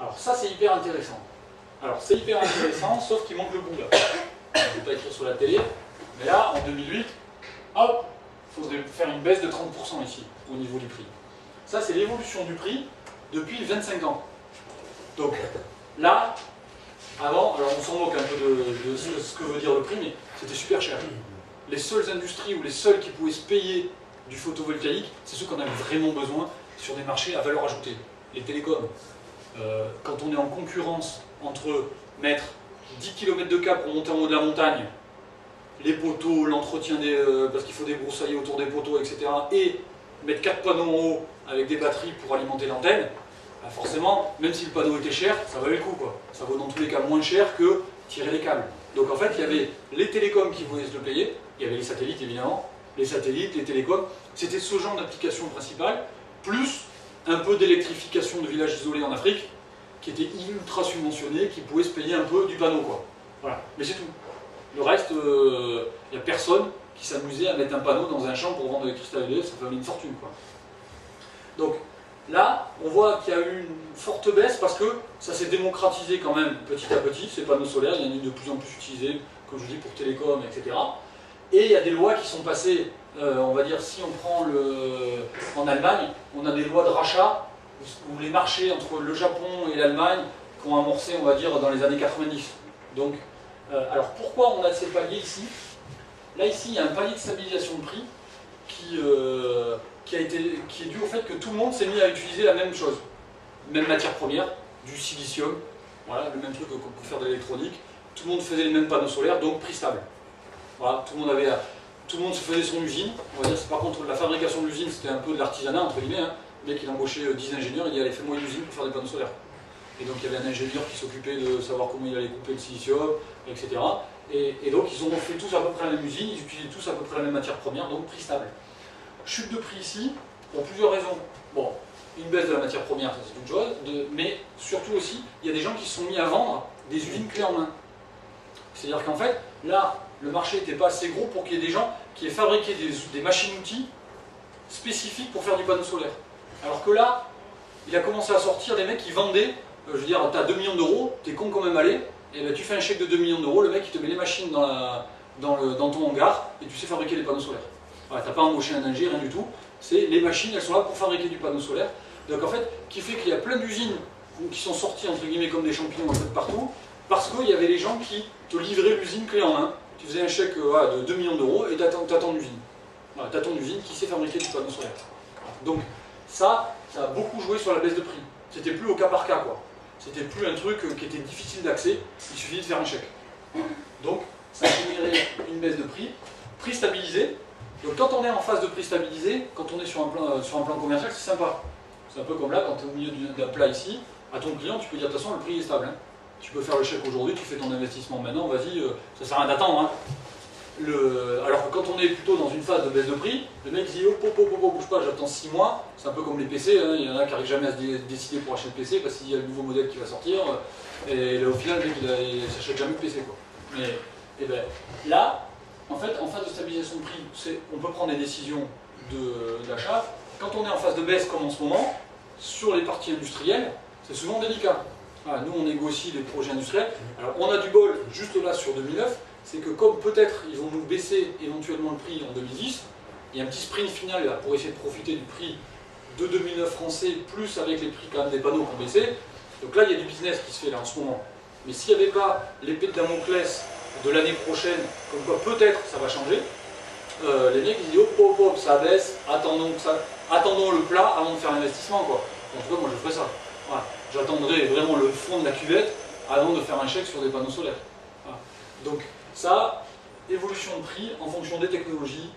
Alors ça c'est hyper intéressant. Alors c'est hyper intéressant, sauf qu'il manque le bout là. Je ne vais pas écrire sur la télé, mais là en 2008, hop, il faudrait faire une baisse de 30% ici, au niveau du prix. Ça c'est l'évolution du prix depuis 25 ans. Donc là, avant, alors on s'en moque un peu de ce que veut dire le prix, mais c'était super cher. Les seules industries ou les seuls qui pouvaient se payer du photovoltaïque, c'est ceux qu'on avait vraiment besoin sur des marchés à valeur ajoutée. Les télécoms. Quand on est en concurrence entre mettre 10 km de câble pour monter en haut de la montagne, les poteaux, l'entretien parce qu'il faut débroussailler autour des poteaux, etc., et mettre 4 panneaux en haut avec des batteries pour alimenter l'antenne, bah forcément, même si le panneau était cher, ça valait le coup, quoi. Ça vaut dans tous les cas moins cher que tirer les câbles. Donc en fait, il y avait les télécoms qui voulaient se le payer, il y avait les satellites évidemment, les satellites, les télécoms, c'était ce genre d'application principale, plus un peu d'électrification de villages isolés en Afrique, qui était ultra subventionné, qui pouvait se payer un peu du panneau, quoi. Voilà, mais c'est tout. Le reste, il n'y a personne qui s'amusait à mettre un panneau dans un champ pour vendre de l'électricité à l'EDF, ça fait une fortune, quoi. Donc là, on voit qu'il y a eu une forte baisse parce que ça s'est démocratisé quand même petit à petit, ces panneaux solaires, il y en a eu de plus en plus utilisés, comme je vous dis, pour télécom, etc. Et il y a des lois qui sont passées, on va dire, si on prend en Allemagne, on a des lois de rachat, où les marchés entre le Japon et l'Allemagne qui ont amorcé, on va dire, dans les années 90. Donc, alors pourquoi on a ces paliers ici? Là, ici, il y a un palier de stabilisation de prix qui est dû au fait que tout le monde s'est mis à utiliser la même chose. Même matière première, du silicium, voilà, le même truc qu'on peut faire de l'électronique. Tout le monde faisait les mêmes panneaux solaires, donc prix stable. Voilà, tout le monde se faisait son usine. On va dire, par contre, la fabrication de l'usine, c'était un peu de l'artisanat, entre guillemets. Hein. Le mec, il embauchait 10 ingénieurs, il dit, allez, fais-moi une usine pour faire des panneaux solaires. Et donc, il y avait un ingénieur qui s'occupait de savoir comment il allait couper le silicium, etc. Et donc, ils ont fait tous à peu près la même usine, ils utilisaient tous à peu près la même matière première, donc prix stable. Chute de prix ici, pour plusieurs raisons. Bon, une baisse de la matière première, ça c'est une chose, mais surtout aussi, il y a des gens qui se sont mis à vendre des usines clés en main. C'est-à-dire qu'en fait, là, le marché n'était pas assez gros pour qu'il y ait des gens qui aient fabriqué des machines-outils spécifiques pour faire du panneau solaire. Alors que là, il a commencé à sortir des mecs qui vendaient, je veux dire, tu as 2 millions d'euros, t'es con quand même aller, et ben, tu fais un chèque de 2 millions d'euros, le mec il te met les machines dans ton hangar, et tu sais fabriquer des panneaux solaires. Voilà, tu n'as pas embauché un ingé, rien du tout, c'est les machines, elles sont là pour fabriquer du panneau solaire. Donc en fait, qui fait qu'il y a plein d'usines qui sont sorties entre guillemets comme des champignons un peu de partout, parce qu'il y avait les gens qui te livraient l'usine clé en main. Tu faisais un chèque de 2 millions d'euros et tu as ton usine. Voilà, tu as ton usine qui sait fabriquer du panneau solaire. Donc ça a beaucoup joué sur la baisse de prix. C'était plus au cas par cas, quoi. C'était plus un truc qui était difficile d'accès, il suffisait de faire un chèque. Donc ça a généré une baisse de prix, prix stabilisé. Donc quand on est en phase de prix stabilisé, quand on est sur un plan commercial, c'est sympa. C'est un peu comme là, quand tu es au milieu d'un plat ici, à ton client, tu peux dire de toute façon le prix est stable. Hein. Tu peux faire le chèque aujourd'hui, tu fais ton investissement maintenant, vas-y, ça sert à rien d'attendre. Hein. Alors que quand on est plutôt dans une phase de baisse de prix, le mec dit oh, bouge pas, j'attends 6 mois, c'est un peu comme les PC, hein. Il y en a qui n'arrivent jamais à se décider pour acheter le PC parce qu'il y a le nouveau modèle qui va sortir, et là, au final le mec il s'achète jamais le PC, quoi. Mais et ben, là, en fait, en phase de stabilisation de prix, on peut prendre des décisions d'achat. Quand on est en phase de baisse comme en ce moment, sur les parties industrielles, c'est souvent délicat. Voilà, nous on négocie les projets industriels, alors on a du bol juste là sur 2009, c'est que comme peut-être ils vont nous baisser éventuellement le prix en 2010, il y a un petit sprint final là pour essayer de profiter du prix de 2009 français, plus avec les prix quand même des panneaux qui ont baissé. Donc là il y a du business qui se fait là en ce moment. Mais s'il n'y avait pas l'épée de Damoclès de l'année prochaine, comme quoi peut-être ça va changer, les mecs ils disent hop, ça baisse, attendons le plat avant de faire l'investissement, quoi. En tout cas moi je ferais ça. Voilà. J'attendrai vraiment le fond de la cuvette avant de faire un chèque sur des panneaux solaires. Voilà. Donc ça, évolution de prix en fonction des technologies,